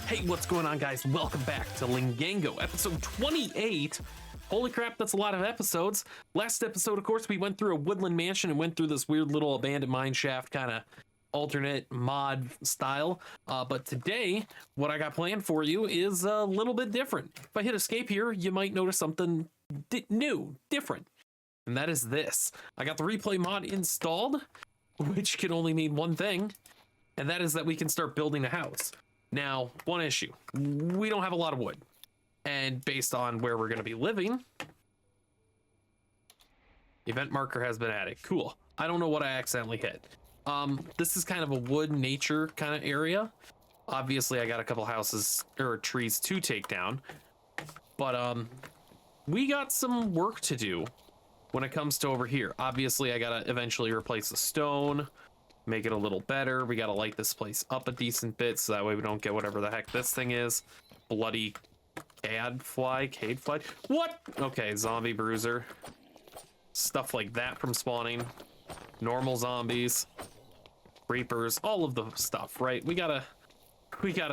Hey, what's going on, guys? Welcome back to Linggango, episode 28. Holy crap, that's a lot of episodes. Last episode, of course, we went through a woodland mansion and went through this weird little abandoned mine shaft kind of alternate mod style. But today, what I got planned for you is a little bit different. If I hit escape here, you might notice something new, different. And that is this. I got the replay mod installed, which can only mean one thing, and that is that we can start building a house. Now, one issue, we don't have a lot of wood, and based on where we're going to be living, event marker has been added. Cool. I don't know what I accidentally hit. This is kind of a wood nature kind of area. Obviously, I got a couple houses or trees to take down, but we got some work to do when it comes to over here. Obviously, I gotta eventually replace the stone, make it a little better. We gotta light this place up a decent bit so that way we don't get whatever the heck this thing is. Bloody cade fly. What? Okay, zombie bruiser. Stuff like that from spawning. Normal zombies. Reapers. All of the stuff, right? We gotta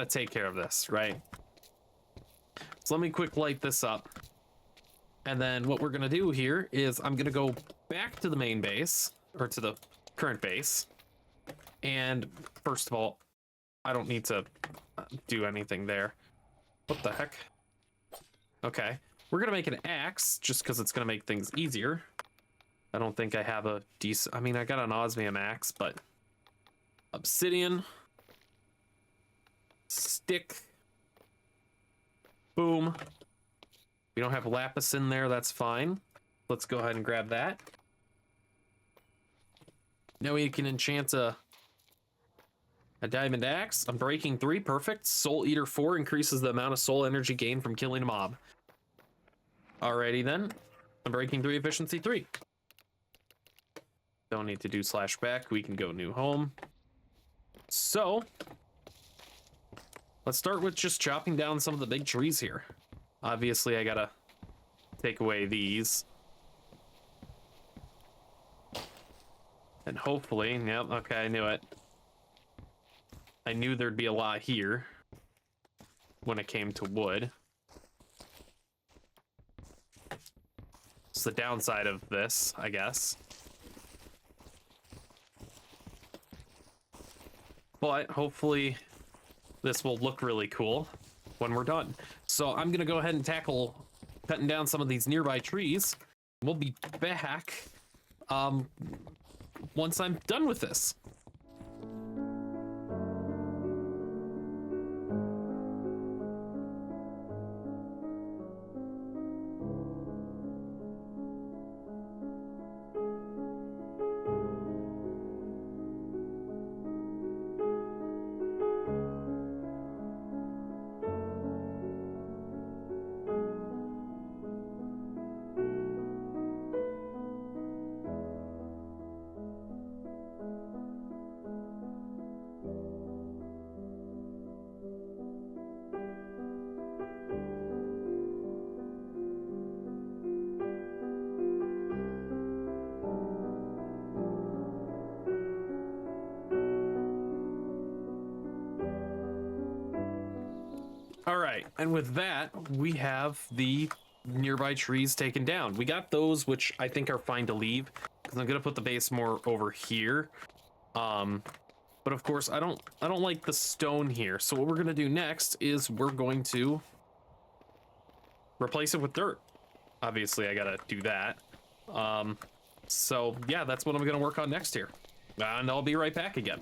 take care of this, right? So let me quick light this up. And then what we're gonna do here is I'm gonna go back to the main base, or to the current base. And first of all, I don't need to do anything there. What the heck? Okay, we're gonna make an axe just because it's gonna make things easier. I don't think I have a decent, I mean, I got an osmium axe, but obsidian, stick, boom. We don't have lapis in there, that's fine. Let's go ahead and grab that. Now we can enchant a diamond axe. Unbreaking 3, perfect. Soul Eater 4 increases the amount of soul energy gained from killing a mob. Alrighty then. Unbreaking 3, efficiency 3. Don't need to do /back. We can go new home. So let's start with just chopping down some of the big trees here. Obviously, I gotta take away these. And hopefully, yep, okay, I knew it. I knew there'd be a lot here when it came to wood. It's the downside of this, I guess. But hopefully this will look really cool when we're done. So I'm gonna go ahead and tackle cutting down some of these nearby trees. We'll be back once I'm done with this. All right, and with that, we have the nearby trees taken down. We got those, which I think are fine to leave, because I'm gonna put the base more over here. But of course, I don't like the stone here. So what we're gonna do next is we're going to replace it with dirt. Obviously, I gotta do that. So yeah, that's what I'm gonna work on next here, and I'll be right back again.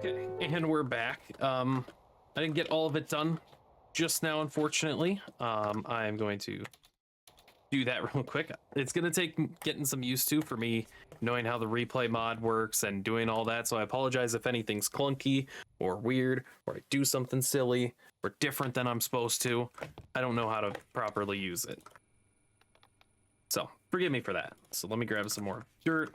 Okay, and we're back. I didn't get all of it done just now, unfortunately. I am going to do that real quick. It's gonna take getting some used to for me knowing how the replay mod works and doing all that, so I apologize if anything's clunky or weird or I do something silly or different than I'm supposed to. I don't know how to properly use it, so forgive me for that. So let me grab some more dirt,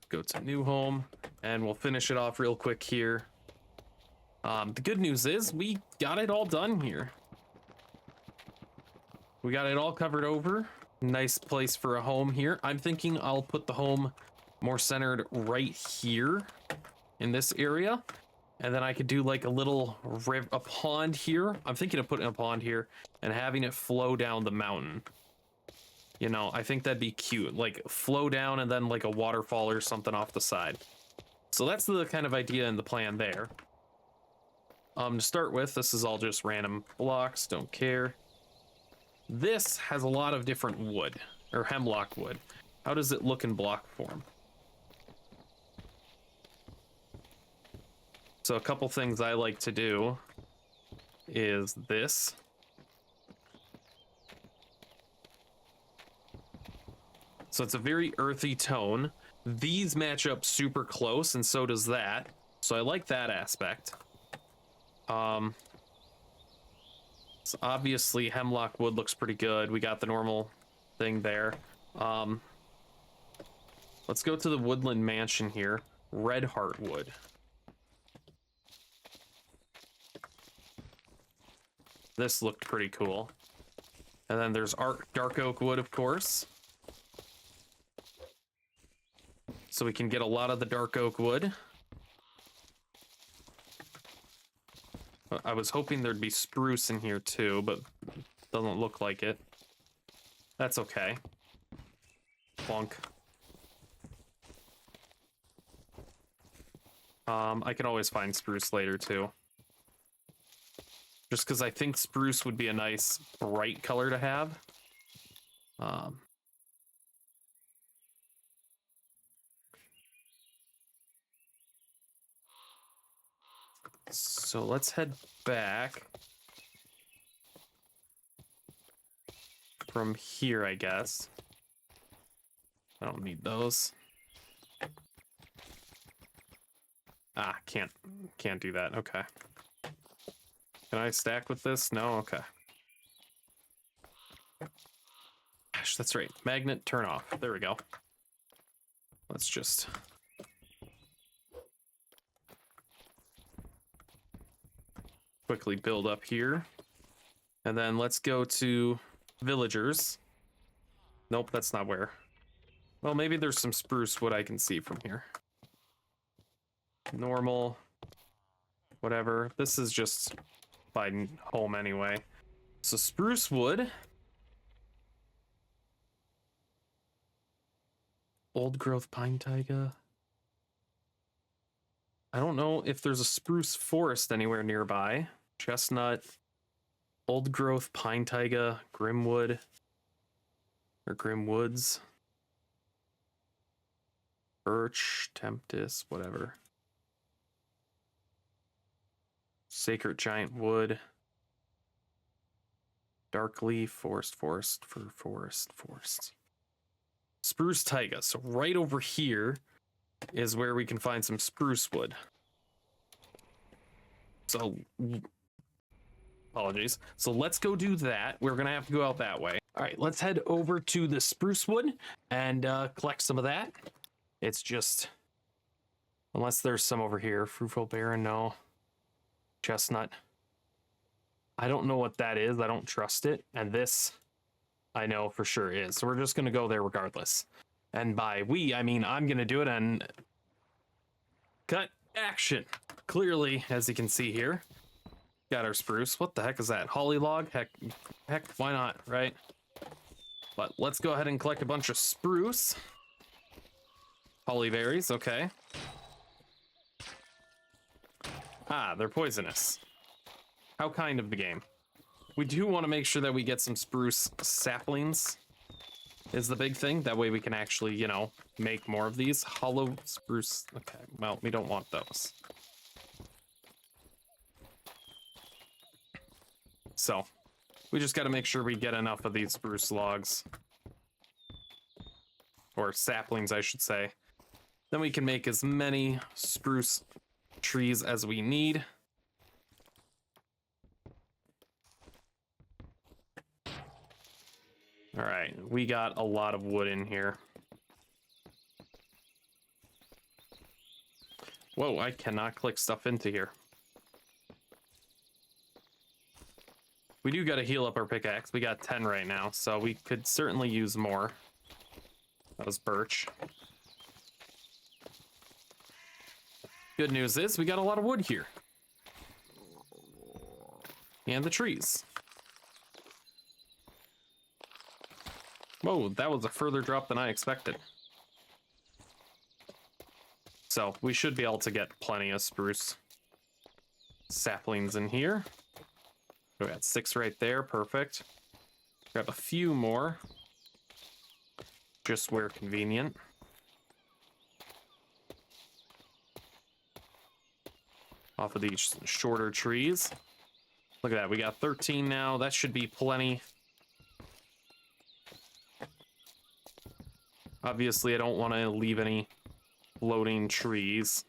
go to new home, and we'll finish it off real quick here. The good news is we got it all done here. We got it all covered over. Nice place for a home here. I'm thinking I'll put the home more centered right here in this area. And then I could do like a little a pond here. I'm thinking of putting a pond here and having it flow down the mountain. You know, I think that'd be cute. Like flow down and then like a waterfall or something off the side. So that's the kind of idea and the plan there. To start with, this is all just random blocks, don't care. This has a lot of different wood, or hemlock wood. How does it look in block form? So a couple things I like to do is this. So it's a very earthy tone. These match up super close, and so does that. So I like that aspect. So obviously hemlock wood looks pretty good. We got the normal thing there. Let's go to the woodland mansion here. Red heartwood. This looked pretty cool. And then there's dark oak wood, of course. So we can get a lot of the dark oak wood. I was hoping there'd be spruce in here too, but doesn't look like it. That's okay. Plunk. I can always find spruce later too. Just because I think spruce would be a nice bright color to have. So let's head back from here, I guess. I don't need those. Ah, can't do that. Okay. Can I stack with this? No? Okay. Gosh, that's right. Magnet turn off. There we go. Let's just... quickly build up here. And then let's go to villagers. Nope, that's not where. Well, maybe there's some spruce wood I can see from here. Normal. Whatever. This is just by home anyway. So spruce wood. Old growth pine taiga. I don't know if there's a spruce forest anywhere nearby. Chestnut, old growth pine taiga, grimwood, or grimwoods, birch, tempest, whatever. Sacred giant wood, dark leaf, forest, fir forest. Spruce taiga. So right over here is where we can find some spruce wood. So, apologies. So let's go do that. We're gonna have to go out that way. All right, let's head over to the spruce wood and collect some of that. It's just, unless there's some over here. Fruitful barren, no. Chestnut. I don't know what that is. I don't trust it. And this, I know for sure is. So we're just gonna go there regardless. And by we, I mean I'm gonna do it and cut action. Clearly, as you can see here, got our spruce. What the heck is that? Holly log? Heck, why not, right? But let's go ahead and collect a bunch of spruce. Holly berries, okay. Ah, they're poisonous. How kind of the game. We do want to make sure that we get some spruce saplings. is the big thing. That way we can actually, you know, make more of these. Hollow spruce. Okay, well, we don't want those. So we just got to make sure we get enough of these spruce logs. Or saplings, I should say. Then we can make as many spruce trees as we need. All right, we got a lot of wood in here. Whoa, I cannot click stuff into here. We do got to heal up our pickaxe. We got 10 right now, so we could certainly use more. That was birch. Good news is we got a lot of wood here. And the trees. Whoa, that was a further drop than I expected. So we should be able to get plenty of spruce saplings in here. We got 6 right there, perfect. Grab a few more, just where convenient. Off of these shorter trees. Look at that, we got 13 now. That should be plenty. Obviously, I don't want to leave any floating trees.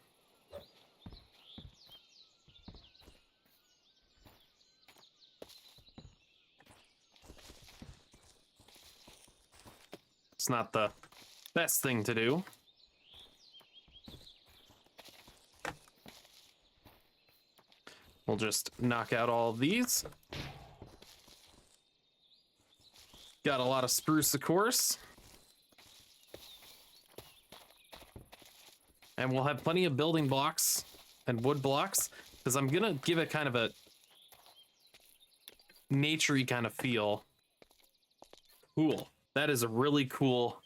It's not the best thing to do. We'll just knock out all of these. Got a lot of spruce, of course. And we'll have plenty of building blocks and wood blocks, because I'm gonna give it kind of a naturey kind of feel. Cool. That is a really cool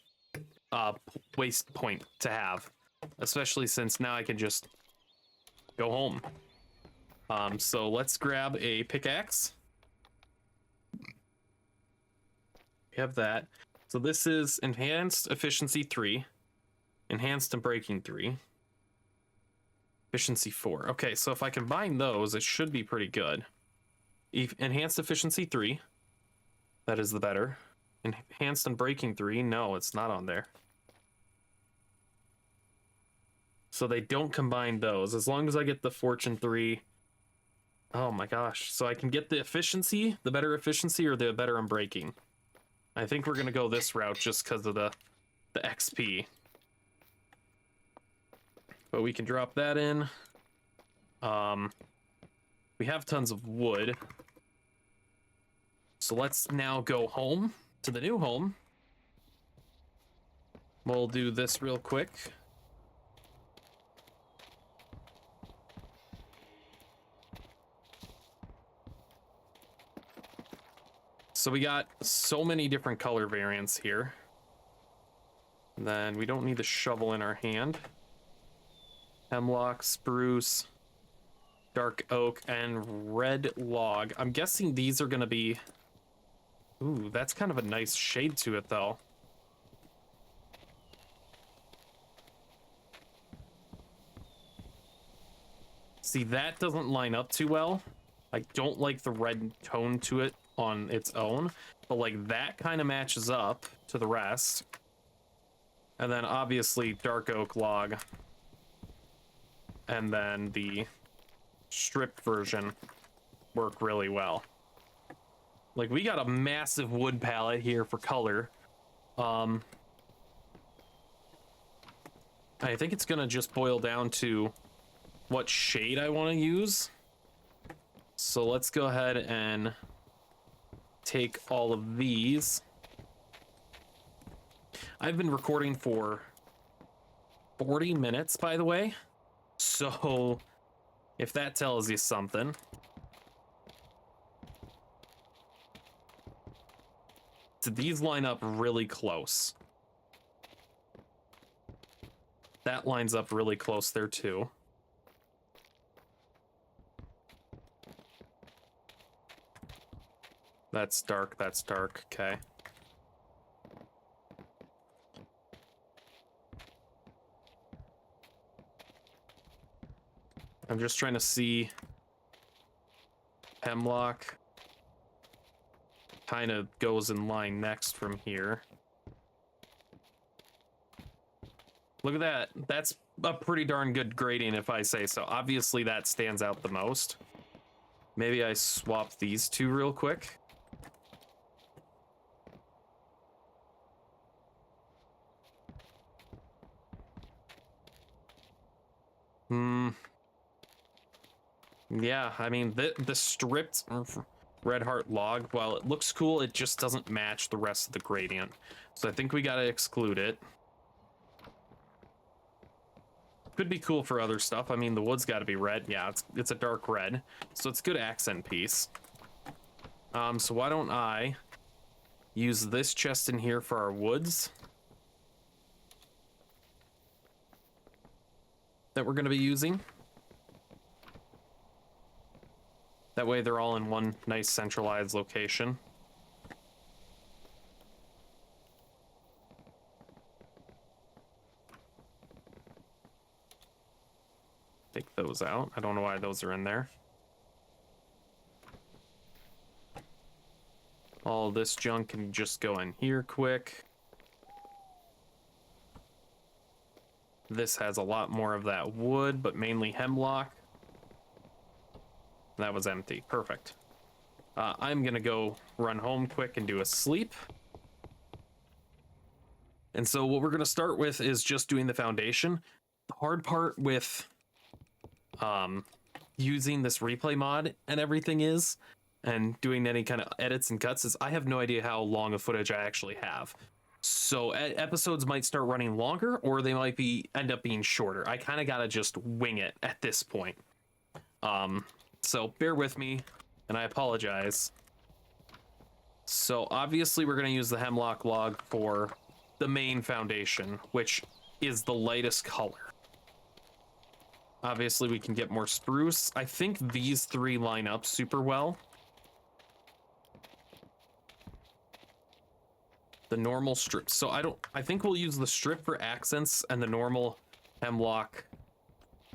waste point to have, especially since now I can just go home. So let's grab a pickaxe. We have that. So this is enhanced efficiency 3. Enhanced and breaking 3. Efficiency 4. Okay, so if I combine those, it should be pretty good. Enhanced efficiency 3. That is the better. Enhanced and breaking 3. No, it's not on there. So they don't combine those. As long as I get the fortune 3. Oh my gosh. So I can get the efficiency, the better efficiency, or the better on breaking. I think we're going to go this route just because of the XP. But we can drop that in. We have tons of wood. So let's now go home to the new home. We'll do this real quick. So we got so many different color variants here. And then we don't need the shovel in our hand. Hemlock, spruce, dark oak, and red log. I'm guessing these are going to be... Ooh, that's kind of a nice shade to it, though. See, that doesn't line up too well. I don't like the red tone to it on its own, but like that kind of matches up to the rest. And then obviously dark oak log. And then the stripped version work really well. Like, we got a massive wood palette here for color. I think it's gonna just boil down to what shade I want to use. So let's go ahead and take all of these. I've been recording for 40 minutes, by the way. So, if that tells you something. So these line up really close. That lines up really close there too. That's dark, okay. I'm just trying to see. Hemlock kind of goes in line next from here. Look at that. That's a pretty darn good gradient if I say so. Obviously that stands out the most. Maybe I swap these two real quick. Yeah, I mean, the stripped red heart log, while it looks cool, it just doesn't match the rest of the gradient. So I think we gotta exclude it. Could be cool for other stuff. I mean, the wood's gotta be red. Yeah, it's a dark red. So it's a good accent piece. So why don't I use this chest in here for our woods that we're gonna be using. That way they're all in one nice centralized location. Take those out. I don't know why those are in there. All this junk can just go in here quick. This has a lot more of that wood, but mainly hemlock. That was empty. Perfect. I'm gonna go run home quick and do a sleep. And so what we're gonna start with is just doing the foundation. The hard part with using this replay mod and everything is, and doing any kind of edits and cuts, is I have no idea how long of footage I actually have. So episodes might start running longer, or they might end up being shorter. I kind of gotta just wing it at this point. So bear with me, and I apologize. So obviously we're going to use the hemlock log for the main foundation, which is the lightest color. Obviously we can get more spruce. I think these three line up super well. The normal strip. So I think we'll use the strip for accents and the normal hemlock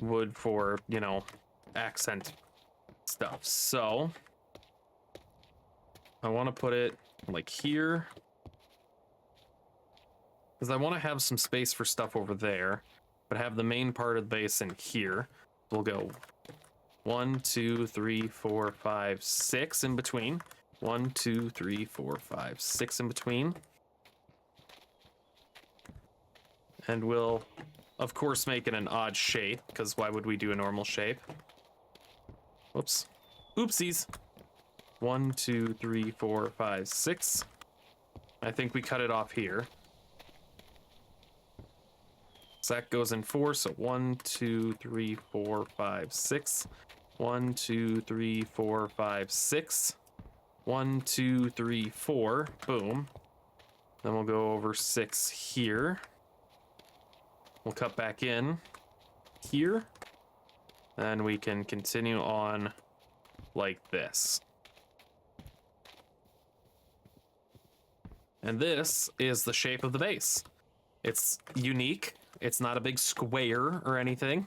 wood for, you know, accent stuff. So I want to put it like here because I want to have some space for stuff over there, but have the main part of the basin here. We'll go 1, 2, 3, 4, 5, 6 in between. 1, 2, 3, 4, 5, 6 in between. And we'll, of course, make it an odd shape, because why would we do a normal shape? Whoops. Oopsies. 1, 2, 3, 4, 5, 6. I think we cut it off here. So that goes in 4. So 1, 2, 3, 4, 5, 6. 1, 2, 3, 4, 5, 6. 1, 2, 3, 4. Boom. Then we'll go over 6 here. We'll cut back in here. And we can continue on like this. And this is the shape of the base. It's unique. It's not a big square or anything.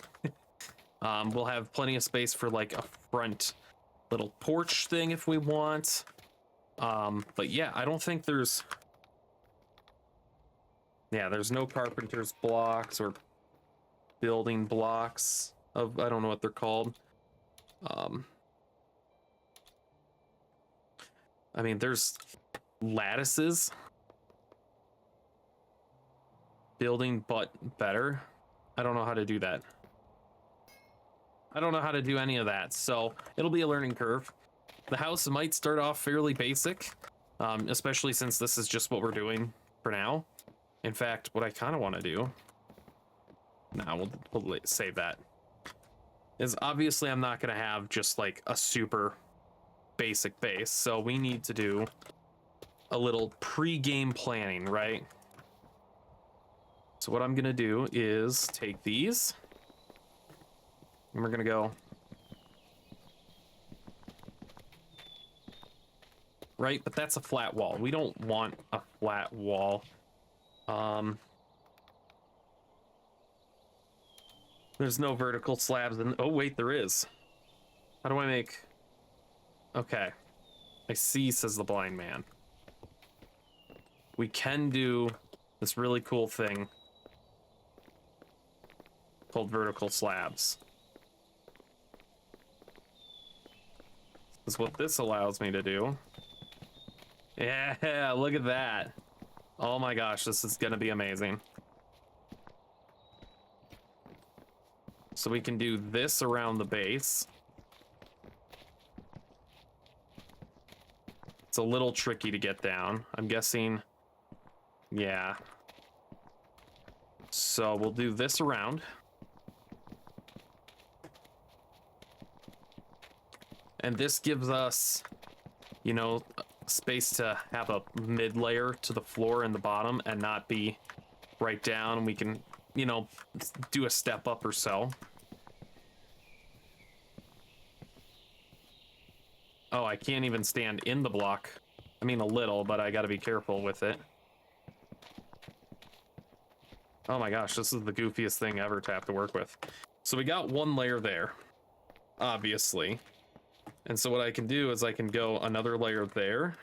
We'll have plenty of space for like a front little porch thing if we want. But yeah, I don't think there's no carpenter's blocks or building blocks of, I don't know what they're called. I mean, there's lattices. Building, but better. I don't know how to do that. I don't know how to do any of that, so it'll be a learning curve. The house might start off fairly basic, especially since this is just what we're doing for now. In fact, what I kind of want to do, we'll save that, is obviously I'm not going to have just like a super basic base, so we need to do a little pre-game planning, right? So what I'm going to do is take these, and we're going to go right, but that's a flat wall. We don't want a flat wall. There's no vertical slabs in... Oh, wait, there is. How do I make... Okay. I see, says the blind man. We can do this really cool thing called vertical slabs. This is what this allows me to do. Yeah, look at that. Oh my gosh, this is gonna be amazing. So we can do this around the base. It's a little tricky to get down. I'm guessing, yeah. So we'll do this around. And this gives us, you know, space to have a mid layer to the floor and the bottom and not be right down. We can, you know, do a step up or so. Oh, I can't even stand in the block. I mean, a little, but I gotta be careful with it. Oh my gosh, this is the goofiest thing ever to have to work with. So we got one layer there, obviously. And so what I can do is I can go another layer there.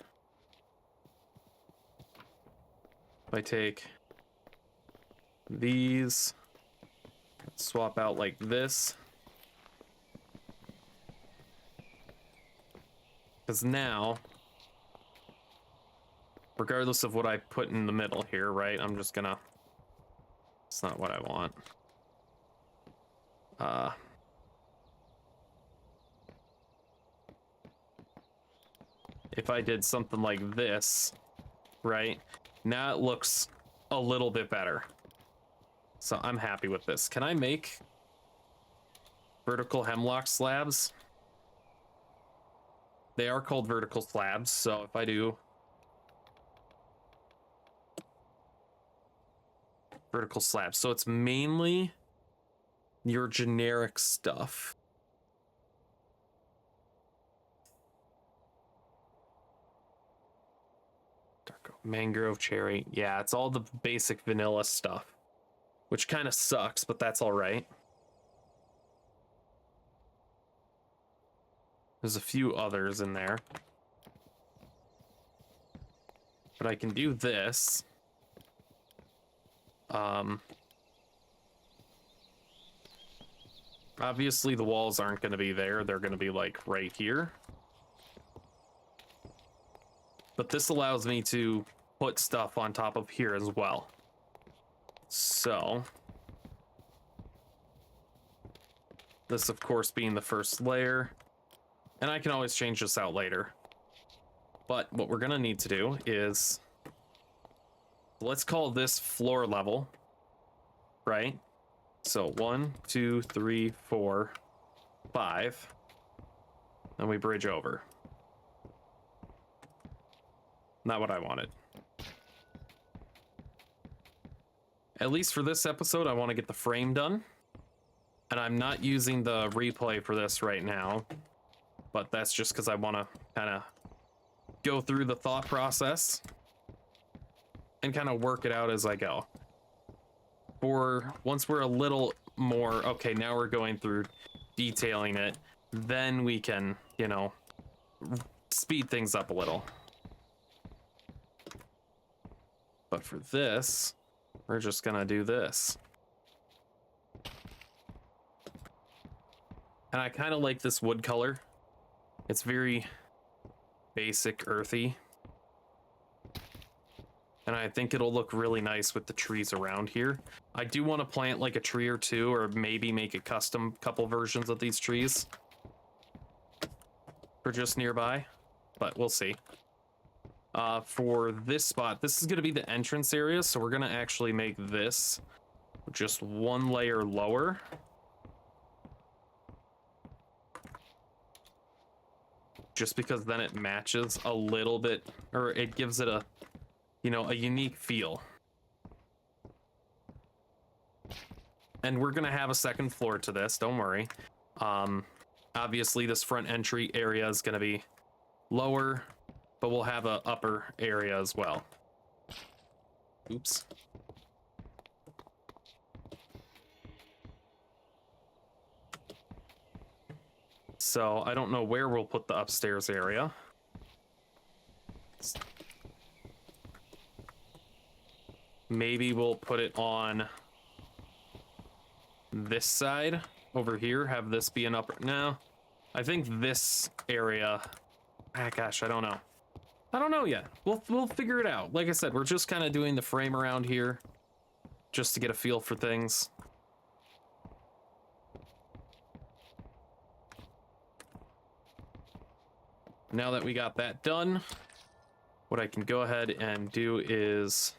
If I take these, swap out like this. Because now, regardless of what I put in the middle here, right? I'm just gonna, it's not what I want. If I did something like this, right? Now it looks a little bit better. So I'm happy with this. Can I make vertical hemlock slabs? They are called vertical slabs, so if I do vertical slabs, so it's mainly your generic stuff. Mangrove, cherry. Yeah, it's all the basic vanilla stuff, which kind of sucks, but that's all right. There's a few others in there. But I can do this. Obviously the walls aren't going to be there. They're going to be like right here. But this allows me to put stuff on top of here as well. So this, of course, being the first layer. And I can always change this out later. But what we're going to need to do is, let's call this floor level, right? So 1, 2, 3, 4, 5. And we bridge over. Not what I wanted. At least for this episode, I want to get the frame done. And I'm not using the replay for this right now. But that's just because I want to kind of go through the thought process and kind of work it out as I go. For once we're a little more, okay, now we're going through detailing it, then we can, you know, speed things up a little. But for this, we're just gonna do this. And I kind of like this wood color. It's very basic, earthy. And I think it'll look really nice with the trees around here. I do want to plant like a tree or two, or maybe make a custom couple versions of these trees for just nearby, but we'll see. For this spot, this is going to be the entrance area, so we're going to actually make this just one layer lower. Just because then it matches a little bit, or it gives it a, you know, a unique feel. And we're going to have a second floor to this, don't worry. Obviously, this front entry area is going to be lower, but we'll have an upper area as well. Oops. So I don't know where we'll put the upstairs area. Maybe we'll put it on this side over here. Have this be an upper. No, I think this area. Ah, gosh, I don't know. I don't know yet. We'll figure it out. Like I said, we're just kind of doing the frame around here just to get a feel for things. Now that we got that done, what I can go ahead and do is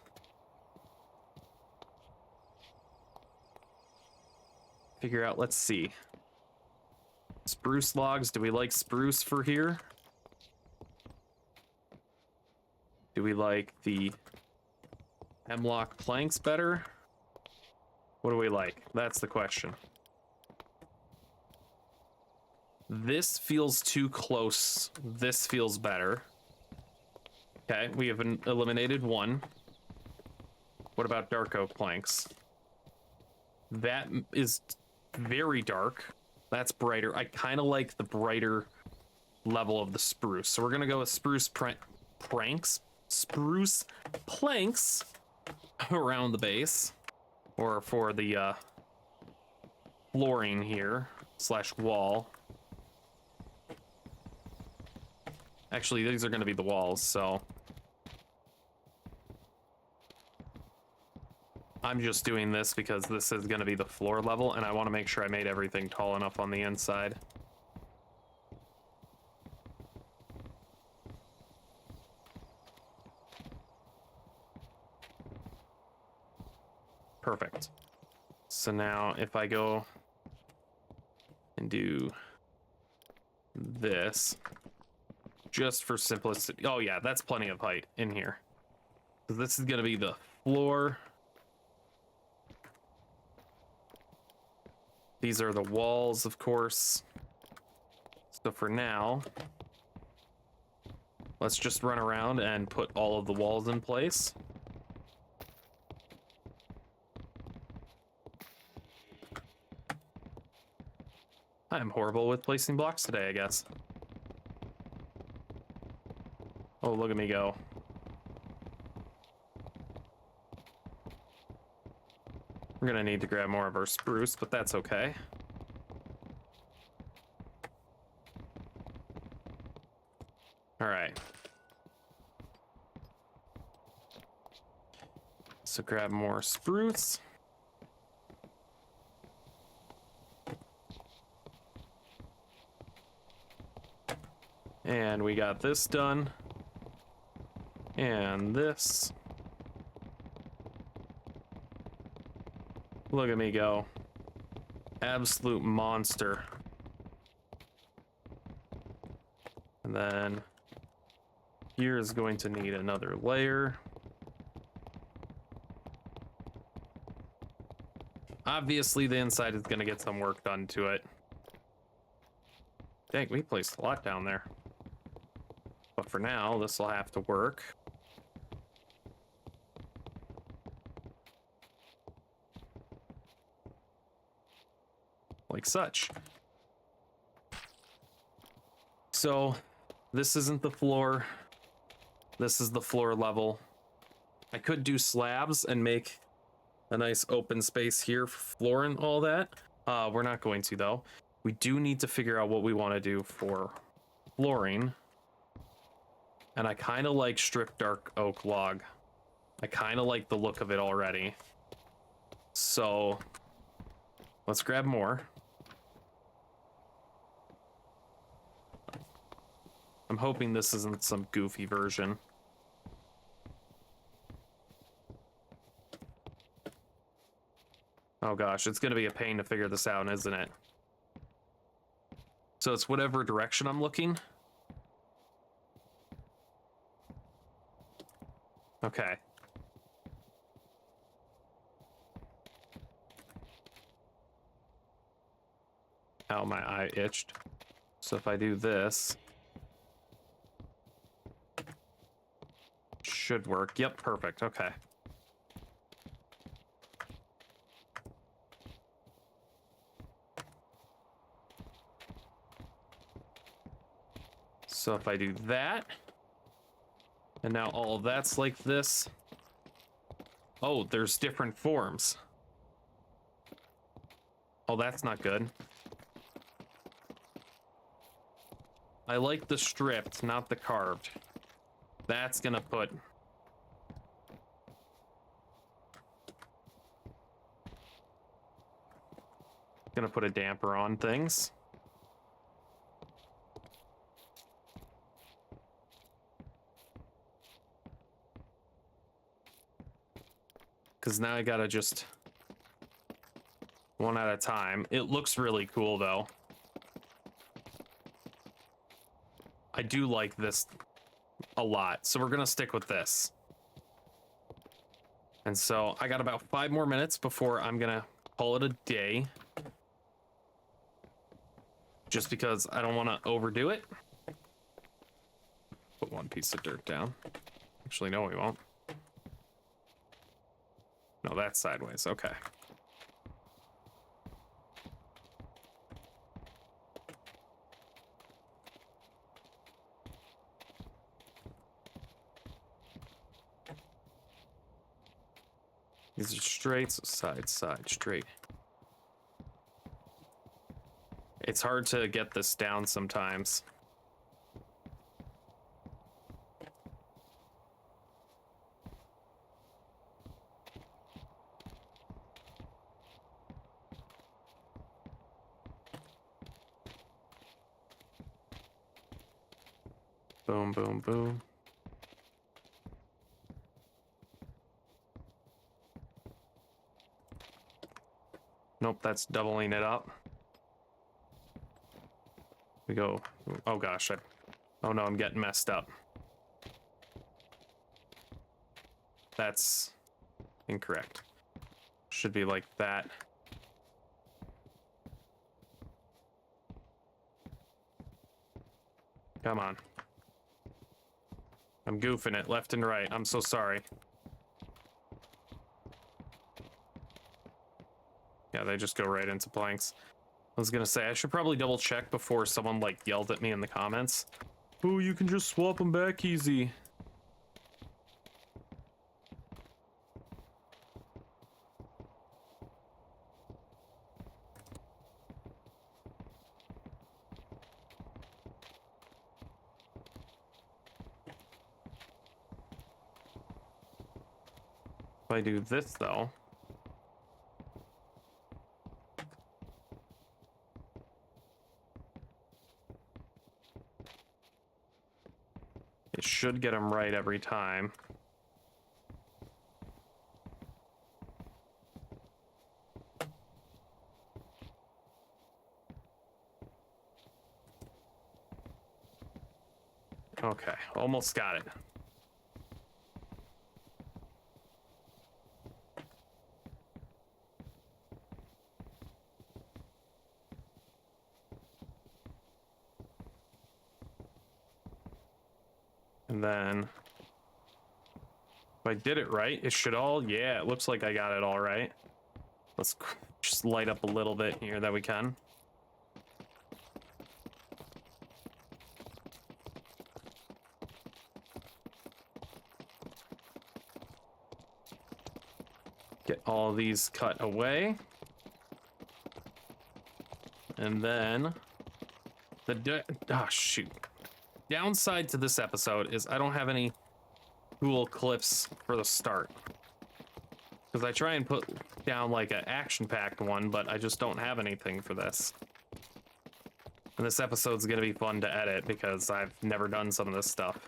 figure out, let's see. Spruce logs, do we like spruce for here? Do we like the hemlock planks better? What do we like? That's the question. This feels too close. This feels better. Okay, we have eliminated one. What about dark oak planks? That is very dark. That's brighter. I kind of like the brighter level of the spruce. So we're going to go with spruce spruce planks around the base, or for the flooring here / wall. Actually, these are going to be the walls, so I'm just doing this because this is going to be the floor level, and I want to make sure I made everything tall enough on the inside. Perfect. So now if I go and do this, just for simplicity. Oh yeah, that's plenty of height in here. So this is going to be the floor. These are the walls, of course. So for now, let's just run around and put all of the walls in place. I'm horrible with placing blocks today, I guess. Oh, look at me go. We're gonna need to grab more of our spruce, but that's okay. All right. So grab more spruce. And we got this done. And this. Look at me go. Absolute monster. And then here is going to need another layer. Obviously, the inside is going to get some work done to it. Dang, we placed a lot down there. But for now, this will have to work. Like such. So this isn't the floor. This is the floor level. I could do slabs and make a nice open space here for floor and all that. We're not going to though. We do need to figure out what we want to do for flooring. And I kind of like stripped dark oak log. I kind of like the look of it already. So let's grab more. I'm hoping this isn't some goofy version. Oh gosh, it's gonna be a pain to figure this out, isn't it? So it's whatever direction I'm looking. Okay. Ow, my eye itched. So if I do this, should work. Yep, perfect. Okay. So if I do that, and now all of that's like this. Oh, there's different forms. Oh, that's not good. I like the stripped, not the carved. That's gonna put... Gonna put a damper on things. Because now I gotta just... one at a time. It looks really cool, though. I do like this a lot, so we're gonna stick with this. And so I got about 5 more minutes before I'm gonna call it a day. Just because I don't want to overdo it. Put 1 piece of dirt down. Actually, no, we won't. No, that's sideways. Okay. These are straight, so side, side, straight. It's hard to get this down sometimes. Boom, boom, boom. Nope, that's doubling it up. We go, oh gosh, oh no, I'm getting messed up. That's incorrect. Should be like that. Come on. I'm goofing it left and right. I'm so sorry. Yeah, they just go right into planks. I was gonna say, I should probably double check before someone like yelled at me in the comments. Oh, you can just swap them back easy. If I do this though. It should get them right every time. Okay, almost got it. And then, if I did it right, it should all, yeah, it looks like I got it all right. Let's just light up a little bit here that we can. Get all these cut away. And then, oh shoot. Downside to this episode is I don't have any cool clips for the start. Because I try and put down like an action-packed one, but I just don't have anything for this. And this episode's gonna be fun to edit because I've never done some of this stuff.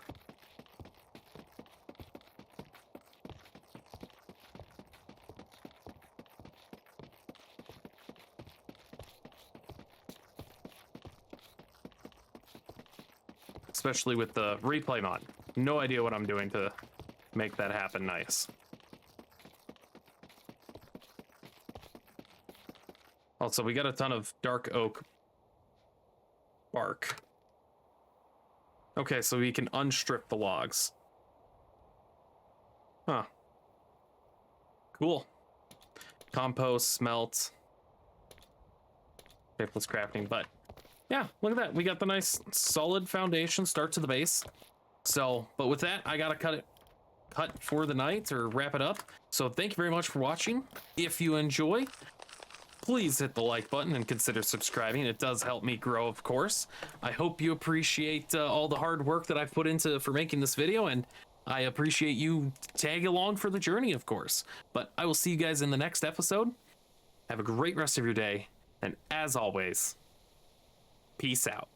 Especially with the replay mod. No idea what I'm doing to make that happen nice. Also, we got a ton of dark oak bark. Okay, so we can unstrip the logs. Huh. Cool. Compost, smelt. Shapeless crafting, but yeah, look at that. We got the nice solid foundation start to the base. So, but with that, I gotta cut for the night or wrap it up. So thank you very much for watching. If you enjoy, please hit the like button and consider subscribing. It does help me grow, of course. I hope you appreciate all the hard work that I've put into for making this video, and I appreciate you tag along for the journey, of course. But I will see you guys in the next episode. Have a great rest of your day, and as always, peace out.